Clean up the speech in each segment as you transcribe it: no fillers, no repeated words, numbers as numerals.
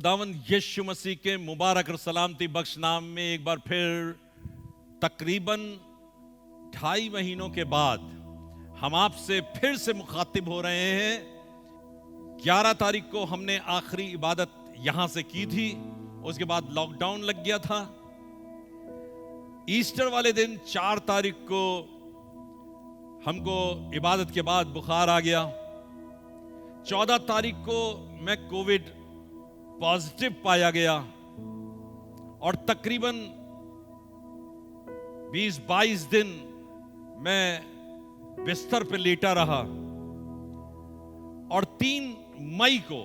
खुदावंद यीशु मसीह के मुबारक और सलामती बख्श नाम में एक बार फिर तकरीबन 2.5 महीनों के बाद हम आपसे फिर से मुखातिब हो रहे हैं। 11 तारीख को हमने आखिरी इबादत यहां से की थी, उसके बाद लॉकडाउन लग गया था। ईस्टर वाले दिन 4 तारीख को हमको इबादत के बाद बुखार आ गया। 14 तारीख को मैं कोविड पॉजिटिव पाया गया और तकरीबन 20-22 दिन मैं बिस्तर पर लेटा रहा और 3 मई को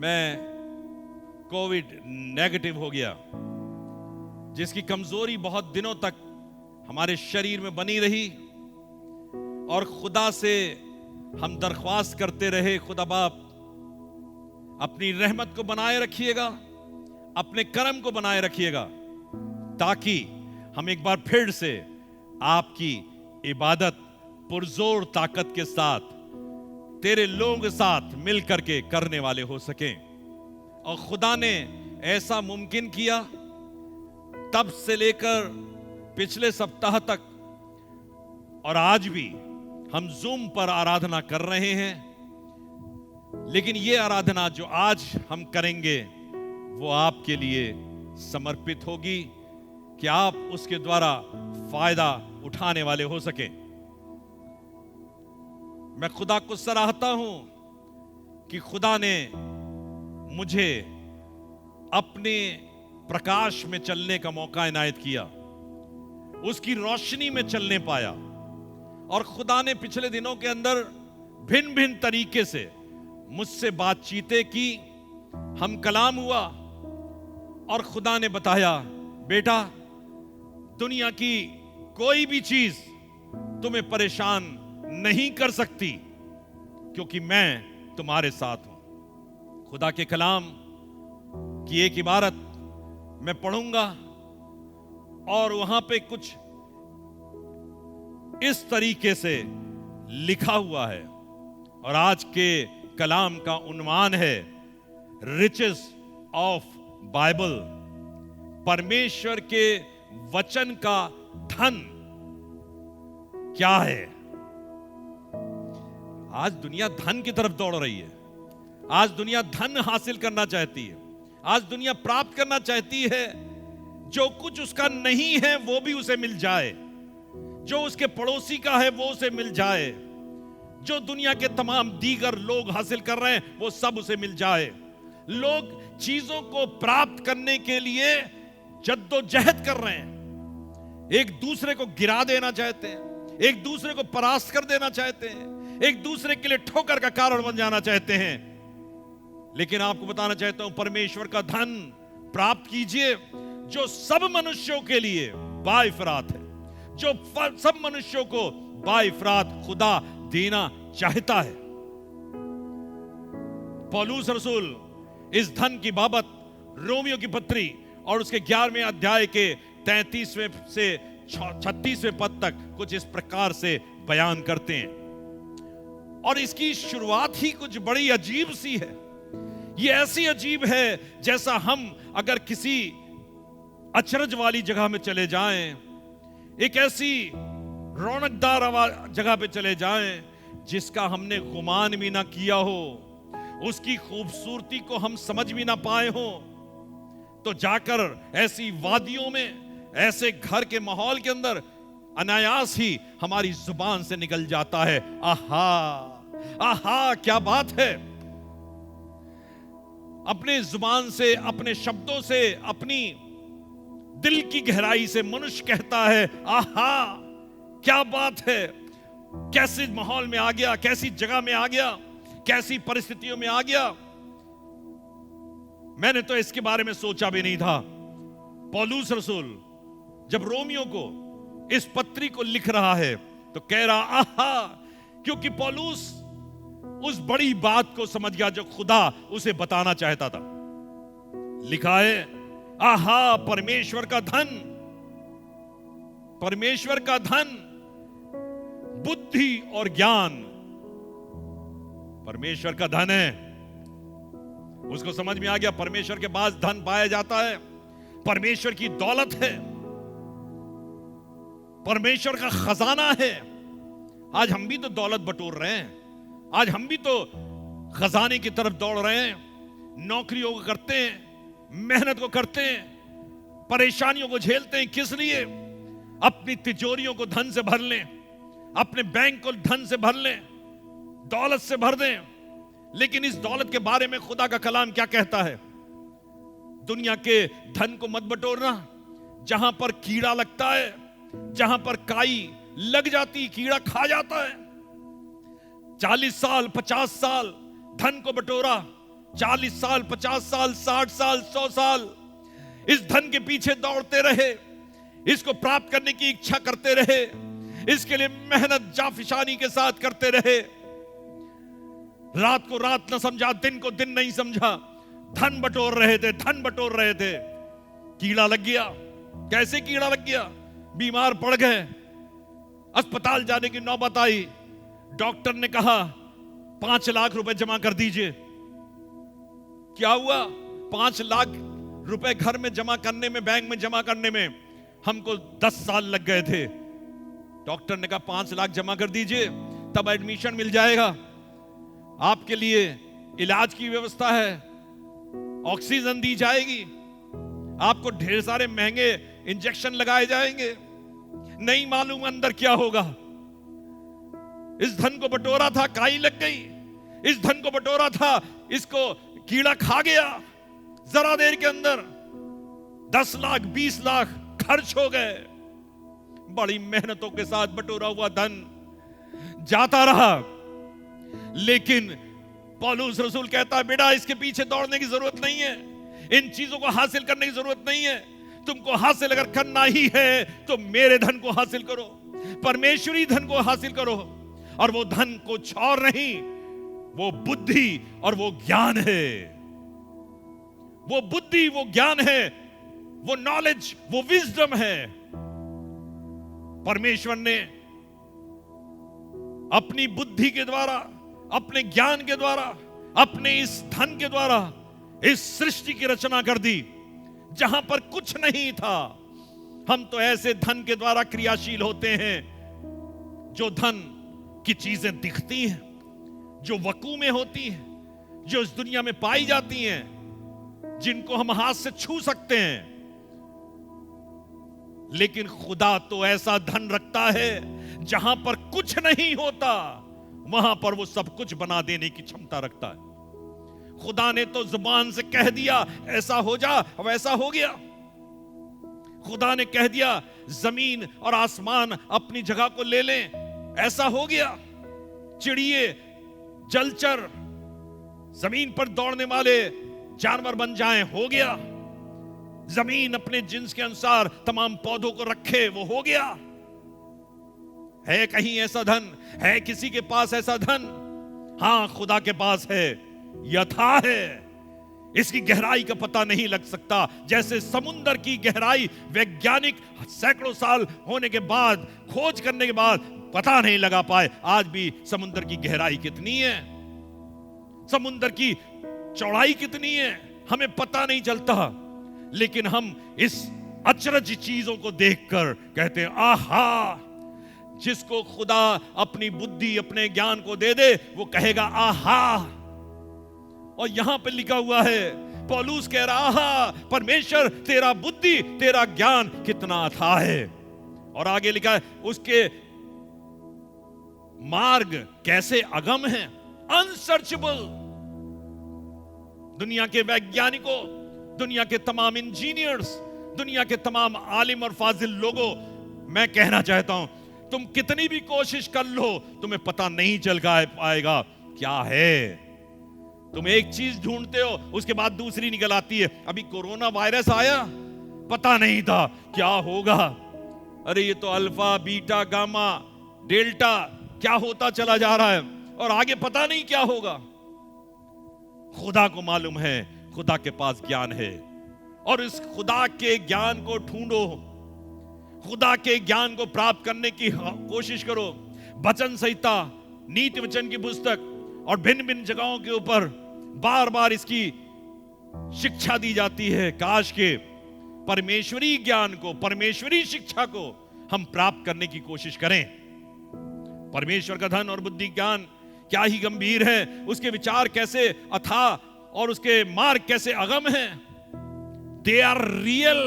मैं कोविड नेगेटिव हो गया, जिसकी कमजोरी बहुत दिनों तक हमारे शरीर में बनी रही और खुदा से हम दरख्वास्त करते रहे, खुदा बाप अपनी रहमत को बनाए रखिएगा, अपने करम को बनाए रखिएगा, ताकि हम एक बार फिर से आपकी इबादत पुरजोर ताकत के साथ तेरे लोगों के साथ मिल करके करने वाले हो सकें। और खुदा ने ऐसा मुमकिन किया। तब से लेकर पिछले सप्ताह तक और आज भी हम जूम पर आराधना कर रहे हैं, लेकिन ये आराधना जो आज हम करेंगे वो आपके लिए समर्पित होगी कि आप उसके द्वारा फायदा उठाने वाले हो सकें। मैं खुदा को सराहता हूं कि खुदा ने मुझे अपने प्रकाश में चलने का मौका इनायत किया, उसकी रोशनी में चलने पाया। और खुदा ने पिछले दिनों के अंदर भिन्न भिन्न तरीके से मुझसे बातचीतें की, हम कलाम हुआ और खुदा ने बताया, बेटा दुनिया की कोई भी चीज तुम्हें परेशान नहीं कर सकती, क्योंकि मैं तुम्हारे साथ हूं। खुदा के कलाम की एक इबारत मैं पढ़ूंगा और वहां पे कुछ इस तरीके से लिखा हुआ है, और आज के कलाम का उन्वान है रिचेस ऑफ बाइबल, परमेश्वर के वचन का धन क्या है। आज दुनिया धन की तरफ दौड़ रही है, आज दुनिया धन हासिल करना चाहती है, आज दुनिया प्राप्त करना चाहती है। जो कुछ उसका नहीं है वो भी उसे मिल जाए, जो उसके पड़ोसी का है वो उसे मिल जाए, जो दुनिया के तमाम दीगर लोग हासिल कर रहे हैं वो सब उसे मिल जाए। लोग चीजों को प्राप्त करने के लिए जद्दोजहद कर रहे हैं, एक दूसरे को गिरा देना चाहते हैं, एक दूसरे को परास्त कर देना चाहते हैं, एक दूसरे के लिए ठोकर का कारण बन जाना चाहते हैं। लेकिन आपको बताना चाहता हूं, परमेश्वर का धन प्राप्त कीजिए जो सब मनुष्यों के लिए बाइफरात है, जो सब मनुष्यों को बाइफरात खुदा देना चाहता है। पौलुस रसूल इस धन की बाबत रोमियो की पत्री और उसके 11वें अध्याय के 33वें से 36वें पद तक कुछ इस प्रकार से बयान करते हैं, और इसकी शुरुआत ही कुछ बड़ी अजीब सी है। ये ऐसी अजीब है जैसा हम अगर किसी अचरज वाली जगह में चले जाएं, एक ऐसी रौनकदार जगह पे चले जाएं जिसका हमने गुमान भी ना किया हो, उसकी खूबसूरती को हम समझ भी ना पाए हो, तो जाकर ऐसी वादियों में, ऐसे घर के माहौल के अंदर अनायास ही हमारी जुबान से निकल जाता है, आहा आहा क्या बात है। अपने जुबान से, अपने शब्दों से, अपनी दिल की गहराई से मनुष्य कहता है, आहा क्या बात है, कैसे माहौल में आ गया, कैसी जगह में आ गया, कैसी परिस्थितियों में आ गया। मैंने तो इसके बारे में सोचा भी नहीं था। पौलुस रसूल जब रोमियो को इस पत्री को लिख रहा है तो कह रहा आहा, क्योंकि पौलुस उस बड़ी बात को समझ गया जो खुदा उसे बताना चाहता था। लिखा है, आहा परमेश्वर का धन, परमेश्वर का धन बुद्धि और ज्ञान, परमेश्वर का धन है। उसको समझ में आ गया परमेश्वर के पास धन पाया जाता है, परमेश्वर की दौलत है, परमेश्वर का खजाना है। आज हम भी तो दौलत बटोर रहे हैं, आज हम भी तो खजाने की तरफ दौड़ रहे हैं, नौकरियों को करते हैं, मेहनत को करते हैं, परेशानियों को झेलते हैं। किस लिए? अपनी तिजोरियों को धन से भर लें, अपने बैंक को धन से भर लें, दौलत से भर दें। लेकिन इस दौलत के बारे में खुदा का कलाम क्या कहता है? दुनिया के धन को मत बटोरना जहां पर कीड़ा लगता है, जहां पर काई लग जाती, कीड़ा खा जाता है। 40 साल 50 साल धन को बटोरा, 40 साल 50 साल 60 साल 100 साल इस धन के पीछे दौड़ते रहे, इसको प्राप्त करने की इच्छा करते रहे, इसके लिए मेहनत जाफिशानी के साथ करते रहे। रात को रात न समझा, दिन को दिन नहीं समझा, धन बटोर रहे थे, धन बटोर रहे थे। कीड़ा लग गया। कैसे कीड़ा लग गया? बीमार पड़ गए, अस्पताल जाने की नौबत आई। डॉक्टर ने कहा 5 लाख रुपए जमा कर दीजिए। क्या हुआ? 5 लाख रुपए घर में जमा करने में, बैंक में जमा करने में हमको 10 साल लग गए थे। डॉक्टर ने कहा 5 लाख जमा कर दीजिए, तब एडमिशन मिल जाएगा, आपके लिए इलाज की व्यवस्था है, ऑक्सीजन दी जाएगी, आपको ढेर सारे महंगे इंजेक्शन लगाए जाएंगे। नहीं मालूम अंदर क्या होगा। इस धन को बटोरा था, काई लग गई। इस धन को बटोरा था, इसको कीड़ा खा गया। जरा देर के अंदर 10 लाख 20 लाख खर्च हो गए। बड़ी मेहनतों के साथ बटोरा हुआ धन जाता रहा। लेकिन पौलुस रसूल कहता है, बेटा इसके पीछे दौड़ने की जरूरत नहीं है, इन चीजों को हासिल करने की जरूरत नहीं है। तुमको हासिल अगर करना ही है तो मेरे धन को हासिल करो, परमेश्वरी धन को हासिल करो। और वो धन कुछ और नहीं, वो बुद्धि और वो ज्ञान है। वो बुद्धि, वो ज्ञान है, वो नॉलेज, वो विजडम है। परमेश्वर ने अपनी बुद्धि के द्वारा, अपने ज्ञान के द्वारा, अपने इस धन के द्वारा इस सृष्टि की रचना कर दी जहां पर कुछ नहीं था। हम तो ऐसे धन के द्वारा क्रियाशील होते हैं जो धन की चीजें दिखती हैं, जो वकू में होती हैं, जो इस दुनिया में पाई जाती हैं, जिनको हम हाथ से छू सकते हैं। लेकिन खुदा तो ऐसा धन रखता है जहां पर कुछ नहीं होता, वहां पर वो सब कुछ बना देने की क्षमता रखता है। खुदा ने तो जुबान से कह दिया ऐसा हो जा, वैसा हो गया। खुदा ने कह दिया जमीन और आसमान अपनी जगह को ले लें, ऐसा हो गया। चिड़िए, जलचर, जमीन पर दौड़ने वाले जानवर बन जाएं, हो गया। जमीन अपने जिन्स के अनुसार तमाम पौधों को रखे, वो हो गया। है कहीं ऐसा धन? है किसी के पास ऐसा धन? हां, खुदा के पास है, यथा है। इसकी गहराई का पता नहीं लग सकता। जैसे समुद्र की गहराई वैज्ञानिक सैकड़ों साल होने के बाद, खोज करने के बाद पता नहीं लगा पाए आज भी समुद्र की गहराई कितनी है, समुद्र की चौड़ाई कितनी है, हमें पता नहीं चलता। लेकिन हम इस अचरज चीजों को देखकर कहते हैं आहा। जिसको खुदा अपनी बुद्धि, अपने ज्ञान को दे दे, वो कहेगा आहा। और यहां पे लिखा हुआ है, पौलुस कह रहा आहा, परमेश्वर तेरा बुद्धि, तेरा ज्ञान कितना अथाह है। और आगे लिखा है उसके मार्ग कैसे अगम है, अनसर्चेबल। दुनिया के वैज्ञानिकों, दुनिया के तमाम इंजीनियर्स, दुनिया के तमाम आलिम और फाजिल लोगों, मैं कहना चाहता हूं तुम कितनी भी कोशिश कर लो, तुम्हें पता नहीं चल पाएगा क्या है। तुम एक चीज ढूंढते हो, उसके बाद दूसरी निकल आती है। अभी कोरोना वायरस आया, पता नहीं था क्या होगा। अरे ये तो अल्फा, बीटा, गामा, डेल्टा क्या होता चला जा रहा है, और आगे पता नहीं क्या होगा। खुदा को मालूम है, खुदा के पास ज्ञान है, और इस खुदा के ज्ञान को ढूंढो, खुदा के ज्ञान को प्राप्त करने की कोशिश करो। वचन संहिता, नीति वचन की पुस्तक और भिन्न भिन्न जगहों के ऊपर बार बार इसकी शिक्षा दी जाती है, काश के परमेश्वरी ज्ञान को, परमेश्वरी शिक्षा को हम प्राप्त करने की कोशिश करें। परमेश्वर का धन और बुद्धि ज्ञान क्या ही गंभीर है, उसके विचार कैसे अथाह और उसके मार्ग कैसे अगम हैं। They are real,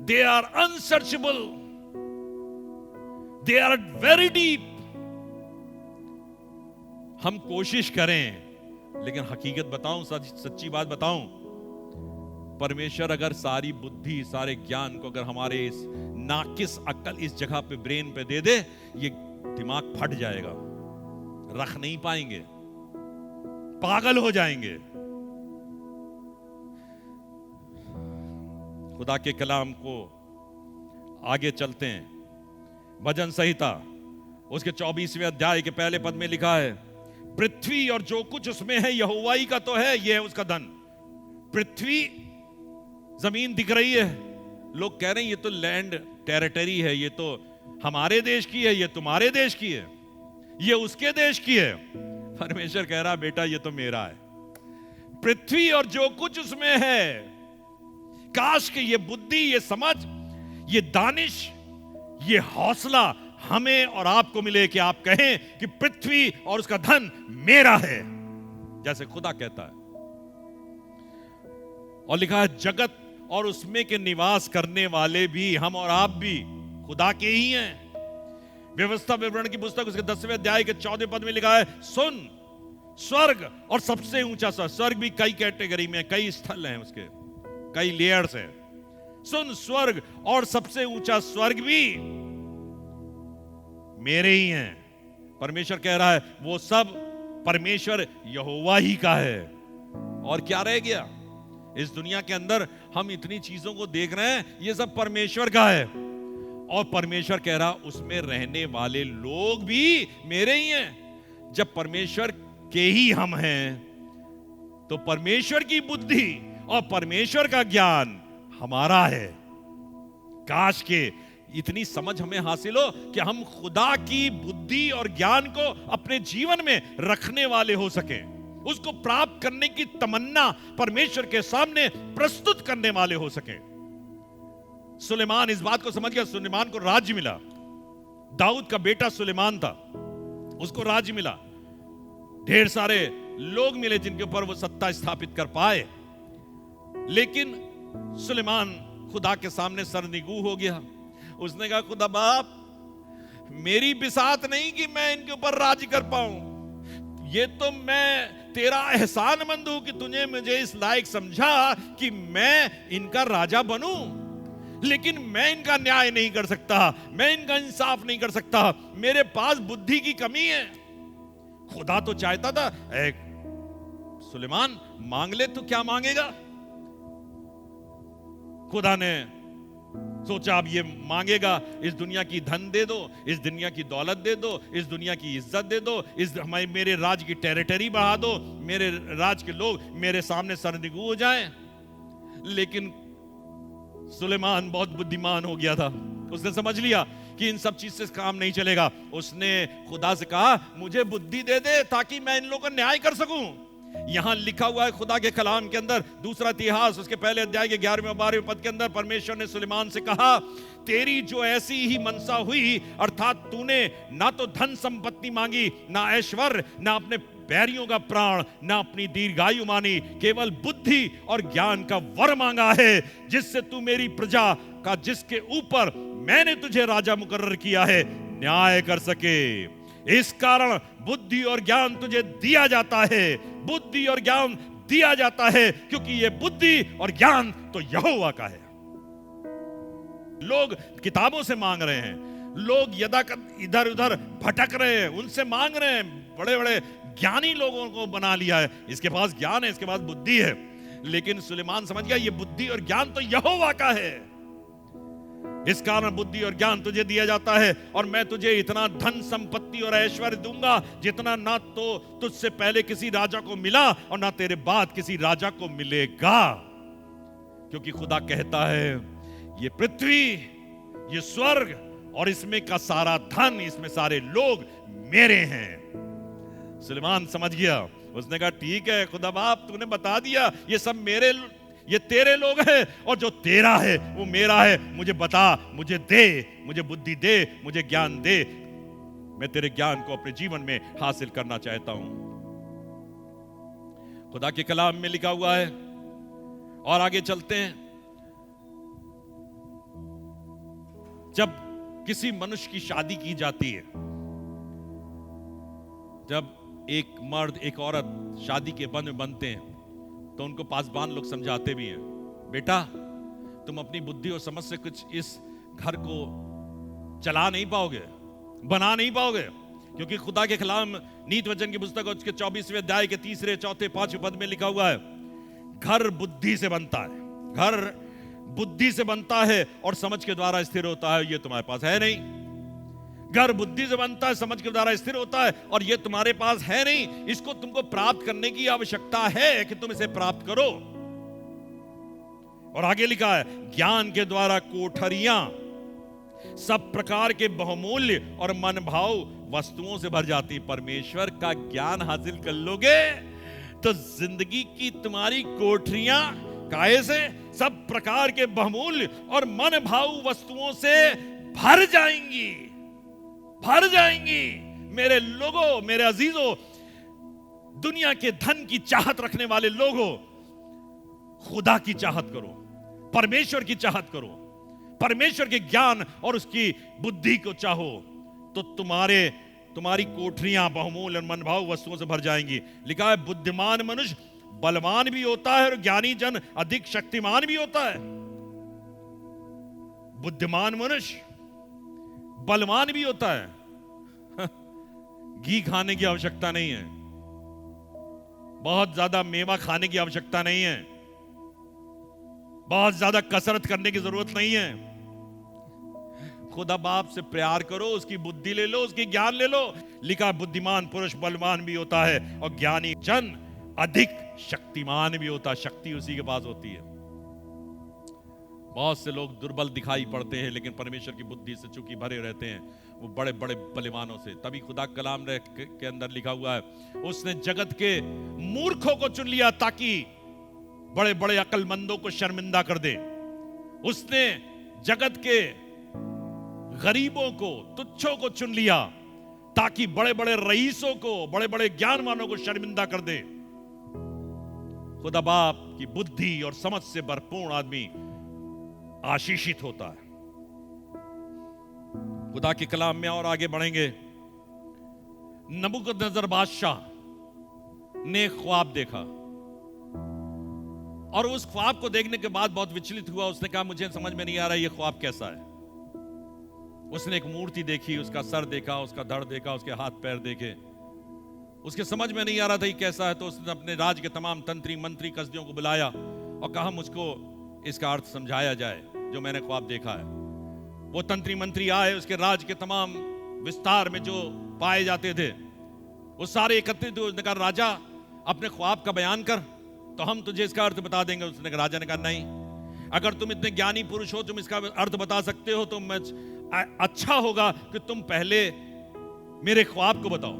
they are unsearchable, they are very deep. हम कोशिश करें, लेकिन हकीकत बताऊं, सच्ची बात बताऊं, परमेश्वर अगर सारी बुद्धि, सारे ज्ञान को अगर हमारे इस नाकिस अक्ल, इस जगह पे, ब्रेन पे दे दे, ये दिमाग फट जाएगा, रख नहीं पाएंगे, पागल हो जाएंगे। खुदा के कलाम को आगे चलते हैं। भजन संहिता उसके 24वें अध्याय के पहले पद में लिखा है, पृथ्वी और जो कुछ उसमें है यहोवा ही का तो है, यह है उसका धन। पृथ्वी, जमीन दिख रही है, लोग कह रहे हैं ये तो लैंड टेरिटरी है, ये तो हमारे देश की है, ये तुम्हारे देश की है, ये उसके देश की है। परमेश्वर कह रहा, बेटा ये तो मेरा है। पृथ्वी और जो कुछ उसमें है, काश कि ये बुद्धि, ये समझ, ये दानिश, ये हौसला हमें और आपको मिले कि आप कहें कि पृथ्वी और उसका धन मेरा है, जैसे खुदा कहता है। और लिखा है, जगत और उसमें के निवास करने वाले भी, हम और आप भी खुदा के ही हैं। व्यवस्था विवरण की पुस्तक उसके 10वें अध्याय के 14वें पद में लिखा है, सुन, स्वर्ग और सबसे ऊंचा स्वर्ग भी कई कैटेगरी में, कई स्थल हैं उसके, कई लेयर्स हैं। सुन, स्वर्ग और सबसे ऊंचा स्वर्ग भी मेरे ही हैं। परमेश्वर कह रहा है वो सब परमेश्वर यहोवा ही का है। और क्या रह गया इस दुनिया के अंदर? हम इतनी चीजों को देख रहे हैं, ये सब परमेश्वर का है। और परमेश्वर कह रहा उसमें रहने वाले लोग भी मेरे ही हैं। जब परमेश्वर के ही हम हैं, तो परमेश्वर की बुद्धि और परमेश्वर का ज्ञान हमारा है। काश के इतनी समझ हमें हासिल हो कि हम खुदा की बुद्धि और ज्ञान को अपने जीवन में रखने वाले हो सके, उसको प्राप्त करने की तमन्ना परमेश्वर के सामने प्रस्तुत करने वाले हो सके। सुलेमान इस बात को समझ गया। सुलेमान को राज्य मिला, दाऊद का बेटा सुलेमान था, उसको राज्य मिला, ढेर सारे लोग मिले जिनके ऊपर वो सत्ता स्थापित कर पाए। लेकिन सुलेमान खुदा के सामने सरनिगू हो गया। उसने कहा, खुदा बाप, मेरी बिसात नहीं कि मैं इनके ऊपर राज कर पाऊं, ये तो मैं तेरा एहसानमंद हूं कि तूने मुझे इस लायक समझा कि मैं इनका राजा बनूं, लेकिन मैं इनका न्याय नहीं कर सकता, मैं इनका इंसाफ नहीं कर सकता, मेरे पास बुद्धि की कमी है। खुदा तो चाहता था, सुलेमान मांग ले, तो क्या मांगेगा? खुदा ने सोचा अब ये मांगेगा, इस दुनिया की धन दे दो, इस दुनिया की दौलत दे दो, इस दुनिया की इज्जत दे दो, इस मेरे राज की टेरिटरी बढ़ा दो, मेरे राज के लोग मेरे सामने सरनिगू हो जाएं। लेकिन सुलेमान बहुत बुद्धिमान हो गया था। उसने समझ लिया कि इन सब चीज से काम नहीं चलेगा। उसने खुदा से कहा, मुझे बुद्धि दे दे ताकि मैं इन लोगों का न्याय कर सकूं। यहां लिखा हुआ है खुदा के कलाम के अंदर, दूसरा इतिहास उसके पहले अध्याय के 11वें और 12वें पद के अंदर, परमेश्वर ने सुलेमान से कहा, तेरी जो ऐसी ही मनसा हुई, अर्थात तूने ना तो धन संपत्ति मांगी, ना ऐश्वर्य, ना अपने बैरियों का प्राण, ना अपनी दीर्घायु मानी, केवल बुद्धि और ज्ञान का वर मांगा है, जिससे तू मेरी प्रजा का, जिसके ऊपर मैंने तुझे राजा मुकर्रर किया है, न्याय कर सके। इस कारण बुद्धि और ज्ञान तुझे दिया जाता है, बुद्धि और ज्ञान दिया जाता है, क्योंकि ये बुद्धि और ज्ञान तो यहोवा का है। लोग किताबों से मांग रहे हैं, लोग इधर उधर भटक रहे हैं, उनसे मांग रहे हैं। बड़े बड़े ज्ञानी लोगों को बना लिया है, इसके पास ज्ञान है, इसके पास बुद्धि है। लेकिन सुलेमान समझ गया ये बुद्धि और ज्ञान तो यहोवा का है। इस कारण बुद्धि और ज्ञान तुझे दिया जाता है, और मैं तुझे इतना धन संपत्ति और ऐश्वर्य दूंगा जितना ना तो तुझसे पहले किसी राजा को मिला और ना तेरे बाद किसी राजा को मिलेगा। क्योंकि खुदा कहता है, ये पृथ्वी, ये स्वर्ग और इसमें का सारा धन, इसमें सारे लोग मेरे हैं। सुलेमान समझ गया। उसने कहा ठीक है खुदा बाप, तूने बता दिया ये सब ये तेरे लोग हैं, और जो तेरा है वो मेरा है। मुझे बता, मुझे दे, मुझे बुद्धि दे, मुझे ज्ञान दे। मैं तेरे ज्ञान को अपने जीवन में हासिल करना चाहता हूं। खुदा के कलाम में लिखा हुआ है, और आगे चलते हैं। जब किसी मनुष्य की शादी की जाती है, जब एक मर्द एक औरत शादी के बंधन में बनते हैं, तो उनको पासबान लोग समझाते भी हैं, बेटा तुम अपनी बुद्धि और समझ से कुछ इस घर को चला नहीं पाओगे, बना नहीं पाओगे, क्योंकि खुदा के कलाम नीति वचन की पुस्तक उसके 24वें अध्याय के 3, 4, 5 पद में लिखा हुआ है, घर बुद्धि से बनता है, घर बुद्धि से बनता है और समझ के द्वारा स्थिर होता है, ये तुम्हारे पास है नहीं। घर बुद्धि से बनता है, समझ के द्वारा स्थिर होता है, और ये तुम्हारे पास है नहीं। इसको तुमको प्राप्त करने की आवश्यकता है कि तुम इसे प्राप्त करो। और आगे लिखा है, ज्ञान के द्वारा कोठरियां सब प्रकार के बहुमूल्य और मनभाव वस्तुओं से भर जाती। परमेश्वर का ज्ञान हासिल कर लोगे तो जिंदगी की तुम्हारी कोठरियां काहे से? सब प्रकार के बहुमूल्य और मनभाव वस्तुओं से भर जाएंगी, भर जाएंगी। मेरे लोगों, मेरे अजीजों, दुनिया के धन की चाहत रखने वाले लोगों, खुदा की चाहत करो, परमेश्वर की चाहत करो, परमेश्वर के ज्ञान और उसकी बुद्धि को चाहो, तो तुम्हारी कोठरियां बहुमूल्य और मनभाव वस्तुओं से भर जाएंगी। लिखा है, बुद्धिमान मनुष्य बलवान भी होता है और ज्ञानी जन अधिक शक्तिमान भी होता है। बुद्धिमान मनुष्य बलवान भी होता है। घी खाने की आवश्यकता नहीं है, बहुत ज्यादा मेवा खाने की आवश्यकता नहीं है, बहुत ज्यादा कसरत करने की जरूरत नहीं है। खुदा बाप से प्यार करो, उसकी बुद्धि ले लो, उसकी ज्ञान ले लो। लिखा, बुद्धिमान पुरुष बलवान भी होता है और ज्ञानी जन अधिक शक्तिमान भी होता है। शक्ति उसी के पास होती है। बहुत से लोग दुर्बल दिखाई पड़ते हैं, लेकिन परमेश्वर की बुद्धि से चूंकि भरे रहते हैं, वो बड़े बड़े बलवानों से। तभी खुदा कलाम के अंदर लिखा हुआ है, उसने जगत के मूर्खों को चुन लिया ताकि बड़े बड़े अक्लमंदों को शर्मिंदा कर दे। उसने जगत के गरीबों को, तुच्छों को चुन लिया ताकि बड़े बड़े रईसों को, बड़े बड़े ज्ञानवानों को शर्मिंदा कर दे। खुदा बाप की बुद्धि और समझ से भरपूर आदमी आशीषित होता है। खुदा के कलाम में और आगे बढ़ेंगे। नबूकदनेस्सर बादशाह ने ख्वाब देखा, और उस ख्वाब को देखने के बाद बहुत विचलित हुआ। उसने कहा, मुझे समझ में नहीं आ रहा ये ख्वाब कैसा है। उसने एक मूर्ति देखी, उसका सर देखा, उसका धड़ देखा, उसके हाथ पैर देखे, उसके समझ में नहीं आ रहा था ये कैसा है। तो उसने अपने राज्य के तमाम तंत्री मंत्री कसदियों को बुलाया और कहा, मुझको इसका अर्थ समझाया जाए जो मैंने ख्वाब देखा है। वो तंत्री मंत्री आए, उसके राज्य के तमाम विस्तार में जो पाए जाते थे वो सारे एकत्रित हुए। उसने कहा, राजा अपने ख्वाब का बयान कर, तो हम तुझे इसका अर्थ बता देंगे। उसने कहा, राजा ने कहा, नहीं, अगर तुम इतने ज्ञानी पुरुष हो, तुम इसका अर्थ बता सकते हो, तो मैं अच्छा होगा कि तुम पहले मेरे ख्वाब को बताओ।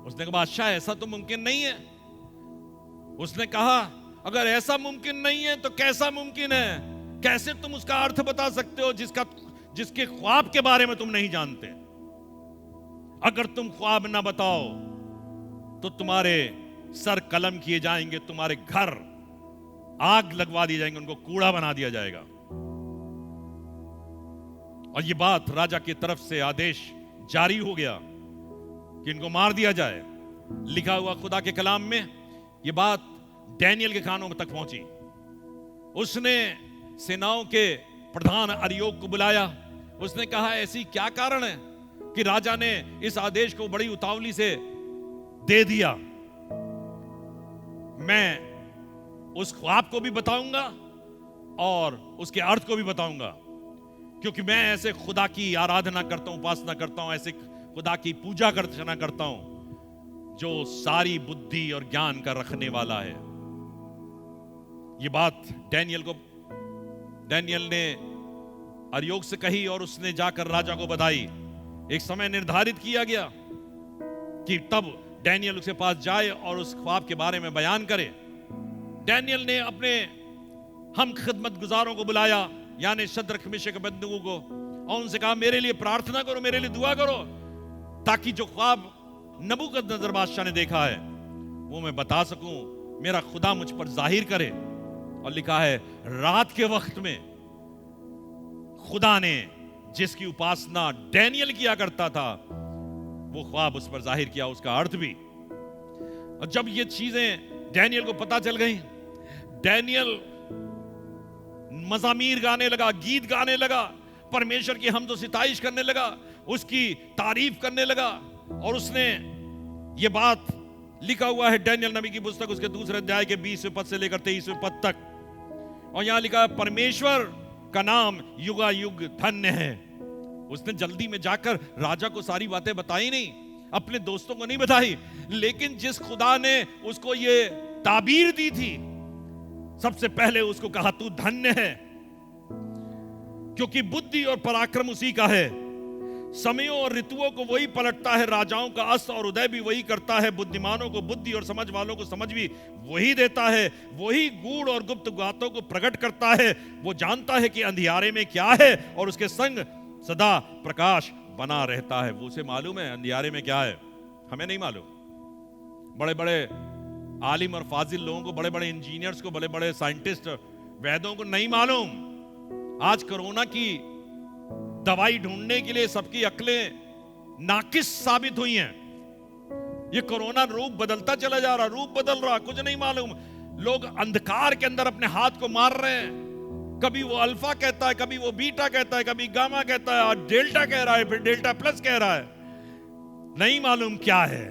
उसने कहा, बादशाह ऐसा तो मुमकिन नहीं है। उसने कहा, अगर ऐसा मुमकिन नहीं है तो कैसा मुमकिन है? कैसे तुम उसका अर्थ बता सकते हो जिसके ख्वाब के बारे में तुम नहीं जानते? अगर तुम ख्वाब ना बताओ तो तुम्हारे सर कलम किए जाएंगे, तुम्हारे घर आग लगवा दी जाएंगे, उनको कूड़ा बना दिया जाएगा। और ये बात राजा की तरफ से आदेश जारी हो गया कि इनको मार दिया जाए। लिखा हुआ खुदा के कलाम में ये बात डैनियल के कानों तक पहुंची। उसने सेनाओं के प्रधान अर्योक को बुलाया। उसने कहा, ऐसी क्या कारण है कि राजा ने इस आदेश को बड़ी उतावली से दे दिया? मैं उस ख्वाब को भी बताऊंगा और उसके अर्थ को भी बताऊंगा, क्योंकि मैं ऐसे खुदा की आराधना करता हूं, उपासना करता हूं, ऐसे खुदा की पूजा अर्चना करता हूं जो सारी बुद्धि और ज्ञान का रखने वाला है। ये बात डैनियल ने अर्योक से कही और उसने जाकर राजा को बताई। एक समय निर्धारित किया गया कि तब डैनियल उसके पास जाए और उस ख्वाब के बारे में बयान करे। डैनियल ने अपने हम खिदमत गुजारों को बुलाया, यानी शद्रक मिशक अबेदनगो को, और उनसे कहा मेरे लिए प्रार्थना करो, मेरे लिए दुआ करो, ताकि जो ख्वाब नबूकदनेस्सर बादशाह ने देखा है वो मैं बता सकूं, मेरा खुदा मुझ पर जाहिर करे। और लिखा है रात के वक्त में खुदा ने जिसकी उपासना डैनियल किया करता था वो ख्वाब उस पर जाहिर किया, उसका अर्थ भी। और जब ये चीजें डैनियल को पता चल गई, डैनियल मज़ामीर गाने लगा, गीत गाने लगा, परमेश्वर की हमदो सिताइश करने लगा, उसकी तारीफ करने लगा। और उसने ये बात लिखा हुआ है डैनियल नबी की पुस्तक उसके दूसरे अध्याय के 20वें पद से लेकर 23वें पद तक, और यहां लिखा है परमेश्वर का नाम युगा युग धन्य है। उसने जल्दी में जाकर राजा को सारी बातें बताई नहीं, अपने दोस्तों को नहीं बताई, लेकिन जिस खुदा ने उसको ये ताबीर दी थी सबसे पहले उसको कहा तू धन्य है, क्योंकि बुद्धि और पराक्रम उसी का है, समयों और ऋतुओं को वही पलटता है, राजाओं का अस्त और उदय भी वही करता है, बुद्धिमानों को बुद्धि और समझ वालों को समझ भी वही देता है, वही गूढ़ और गुप्त बातों को प्रकट करता है। वो जानता है कि अंधियारे में क्या है और उसके संग सदा प्रकाश बना रहता है। वो उसे मालूम है अंधियारे में क्या है, हमें नहीं मालूम। बड़े बड़े आलिम और फाजिल लोगों को, बड़े बड़े इंजीनियर्स को, बड़े बड़े साइंटिस्ट वैदों को नहीं मालूम। आज कोरोना की दवाई ढूंढने के लिए सबकी अक्लें नाकिस साबित हुई हैं। ये कोरोना रूप बदलता चला जा रहा, रूप बदल रहा, कुछ नहीं मालूम। लोग अंधकार के अंदर अपने हाथ को मार रहे हैं, कभी वो अल्फा कहता है, कभी वो बीटा कहता है, कभी गामा कहता है, और डेल्टा कह रहा है, फिर डेल्टा प्लस कह रहा है। नहीं मालूम क्या है,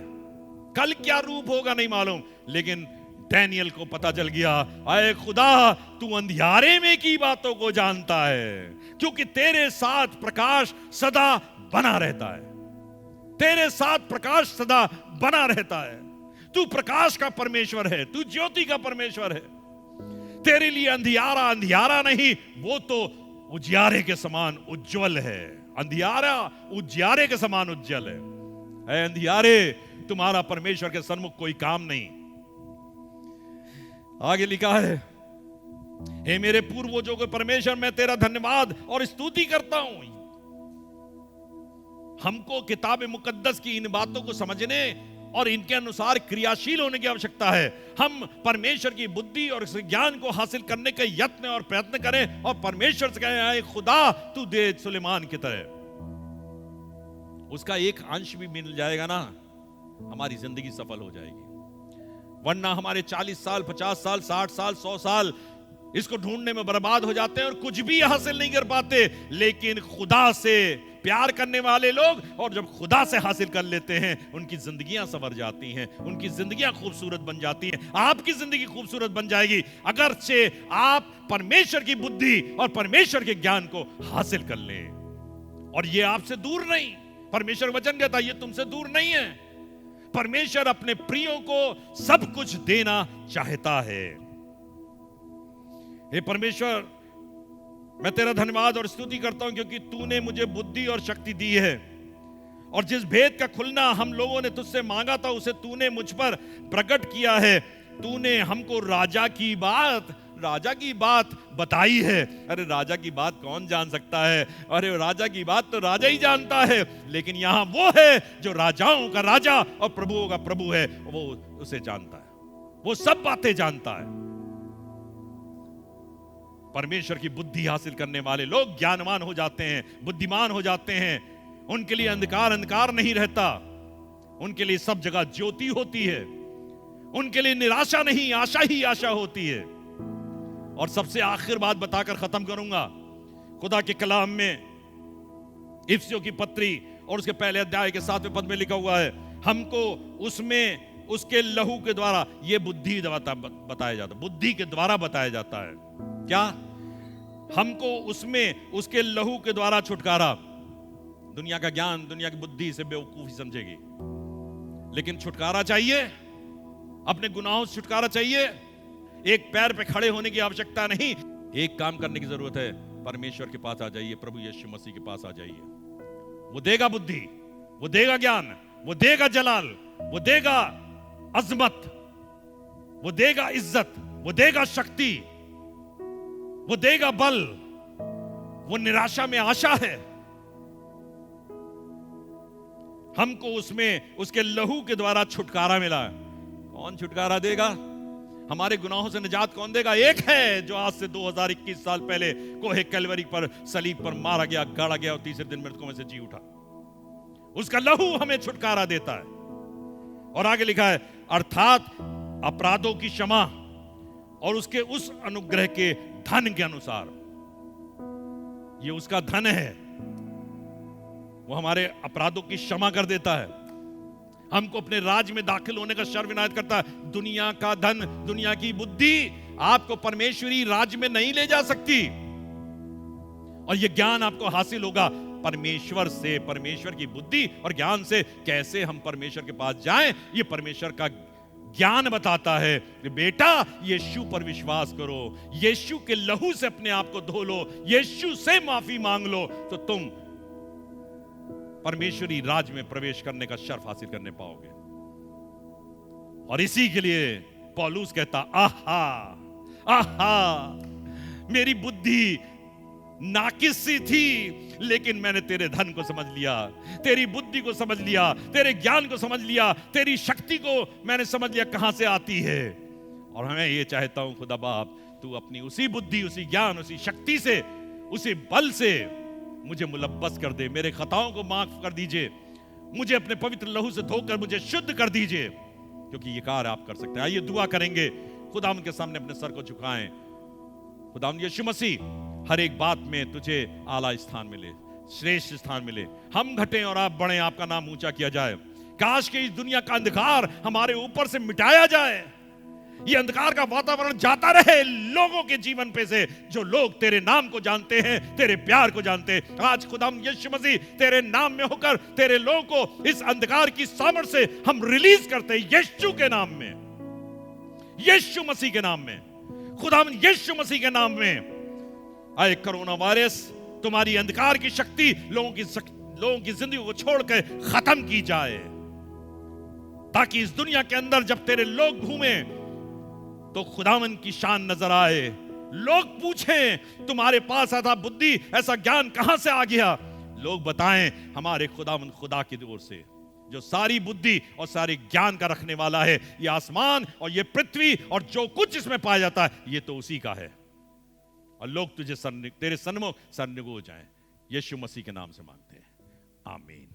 कल क्या रूप होगा नहीं मालूम। लेकिन डैनियल को पता चल गया, अरे खुदा तू अंधियारे में की बातों को जानता है, क्योंकि तेरे साथ प्रकाश सदा बना रहता है, तेरे साथ प्रकाश सदा बना रहता है। तू प्रकाश का परमेश्वर है, तू ज्योति का परमेश्वर है। तेरे लिए अंधियारा अंधियारा नहीं, वो तो उजियारे के समान उज्जवल है। अंधियारा उजियारे के समान उज्जवल है। ऐ अंधियारे, तुम्हारा परमेश्वर के सन्मुख कोई काम नहीं। आगे लिखा है, हे मेरे पूर्वजों के परमेश्वर, मैं तेरा धन्यवाद और स्तुति करता हूं। हमको किताब मुकद्दस की इन बातों को समझने और इनके अनुसार क्रियाशील होने की आवश्यकता है। हम परमेश्वर की बुद्धि और ज्ञान को हासिल करने के यत्न और प्रयत्न करें और परमेश्वर से कहें, आए खुदा तू दे सुलेमान की तरह। उसका एक अंश भी मिल जाएगा ना, हमारी जिंदगी सफल हो जाएगी। वरना हमारे 40 साल, 50 साल, 60 साल, 100 साल इसको ढूंढने में बर्बाद हो जाते हैं और कुछ भी हासिल नहीं कर पाते। लेकिन खुदा से प्यार करने वाले लोग, और जब खुदा से हासिल कर लेते हैं, उनकी जिंदगियां संवर जाती हैं, उनकी जिंदगियां खूबसूरत बन जाती हैं। आपकी जिंदगी खूबसूरत बन जाएगी अगर से आप परमेश्वर की बुद्धि और परमेश्वर के ज्ञान को हासिल कर लें। और ये आपसे दूर नहीं, परमेश्वर वचन कहता है ये तुमसे दूर नहीं है। परमेश्वर अपने प्रियों को सब कुछ देना चाहता है। हे परमेश्वर, मैं तेरा धन्यवाद और स्तुति करता हूं, क्योंकि तूने मुझे बुद्धि और शक्ति दी है, और जिस भेद का खुलना हम लोगों ने तुझसे मांगा था उसे तूने मुझ पर प्रकट किया है। तूने हमको राजा की बात बताई है। अरे राजा की बात कौन जान सकता है? अरे राजा की बात तो राजा ही जानता है। लेकिन यहां वो है जो राजाओं का राजा और प्रभुओं का प्रभु है, वो उसे जानता है, वो सब बातें जानता है। परमेश्वर की बुद्धि हासिल करने वाले लोग ज्ञानवान हो जाते हैं, बुद्धिमान हो जाते हैं। उनके लिए अंधकार अंधकार नहीं रहता, उनके लिए सब जगह ज्योति होती है। उनके लिए निराशा नहीं, आशा ही आशा होती है। और सबसे आखिर बात बताकर खत्म करूंगा। खुदा के कलाम में इफिसियों की पत्री और उसके पहले अध्याय के 7वें पद में लिखा हुआ है, हमको उसमें उसके लहू के द्वारा ये बुद्धि बताया जाता है, बुद्धि के द्वारा बताया जाता है। क्या? हमको उसमें उसके लहू के द्वारा छुटकारा। दुनिया का ज्ञान, दुनिया की बुद्धि से बेवकूफी समझेगी, लेकिन छुटकारा चाहिए, अपने गुनाहों से छुटकारा चाहिए। एक पैर पे खड़े होने की आवश्यकता नहीं, एक काम करने की जरूरत है, परमेश्वर के पास आ जाइए, प्रभु यीशु मसीह के पास आ जाइए। वो देगा बुद्धि, वो देगा ज्ञान, वो देगा जलाल, वो देगा अजमत, वो देगा इज्जत, वो देगा शक्ति, वो देगा बल। वो निराशा में आशा है। हमको उसमें उसके लहू के द्वारा छुटकारा मिला। कौन छुटकारा देगा? हमारे गुनाहों से निजात कौन देगा? एक है जो आज से 2021 साल पहले कोहे कैलवरी पर सलीब पर मारा गया, गाड़ा गया और तीसरे दिन मृतकों में से जी उठा। उसका लहू हमें छुटकारा देता है। और आगे लिखा है, अर्थात अपराधों की क्षमा और उसके उस अनुग्रह के धन के अनुसार। ये उसका धन है, वो हमारे अपराधों की क्षमा कर देता है, हमको अपने राज्य में दाखिल होने का शर्फ इनायत करता है। दुनिया का धन, दुनिया की बुद्धि आपको परमेश्वरी राज्य में नहीं ले जा सकती। और यह ज्ञान आपको हासिल होगा परमेश्वर से, परमेश्वर की बुद्धि और ज्ञान से। कैसे हम परमेश्वर के पास जाएं, यह परमेश्वर का ज्ञान बताता है कि बेटा यीशु पर विश्वास करो, यीशु के लहू से अपने आप को धो लो, यीशु से माफी मांग लो, तो तुम परमेश्वरी राज में प्रवेश करने का शर्फ हासिल करने पाओगे। और इसी के लिए पौलुस कहता, आहा आहा, मेरी बुद्धि नाकिस सी थी, लेकिन मैंने तेरे धन को समझ लिया, तेरी बुद्धि को समझ लिया, तेरे ज्ञान को समझ लिया, तेरी शक्ति को मैंने समझ लिया कहां से आती है। और मैं ये चाहता हूं खुदा बाप, तू अपनी उसी बुद्धि, उसी ज्ञान, उसी शक्ति से, उसी बल से मुझे मुलब्बस कर दे। मेरे खताओं को माफ कर दीजिए, मुझे अपने पवित्र लहू से धोकर मुझे शुद्ध कर दीजिए, क्योंकि ये कार्य आप कर सकते हैं। आइए दुआ करेंगे, खुदा के सामने अपने सर को झुकाएं। खुदा यीशु मसीह, हर एक बात में तुझे आला स्थान मिले, श्रेष्ठ स्थान मिले। हम घटें और आप बढ़ें, आपका नाम ऊंचा किया जाए। काश के इस दुनिया का अंधकार हमारे ऊपर से मिटाया जाए, ये अंधकार का वातावरण जाता रहे लोगों के जीवन पे से, जो लोग तेरे नाम को जानते हैं, तेरे प्यार को जानते हैं। आज खुदाम यीशु मसीह तेरे नाम में होकर तेरे लोगों को इस अंधकार की सामर्थ से हम रिलीज करते हैं, यीशु के नाम में, यीशु मसीह के नाम में, खुदाम यीशु मसीह के नाम में। आए कोरोना वायरस, तुम्हारी अंधकार की शक्ति लोगों की जिंदगी को छोड़कर खत्म की जाए, ताकि इस दुनिया के अंदर जब तेरे लोग घूमें तो खुदावन की शान नजर आए। लोग पूछें तुम्हारे पास ऐसा बुद्धि, ऐसा ज्ञान कहां से आ गया? लोग बताएं हमारे खुदावन खुदा की ओर से, जो सारी बुद्धि और सारी ज्ञान का रखने वाला है। ये आसमान और ये पृथ्वी और जो कुछ इसमें पाया जाता है, ये तो उसी का है। और लोग तुझे तेरे सन्मुख सर निगो जाएं। यीशु मसीह के नाम से मांगते हैं, आमीन।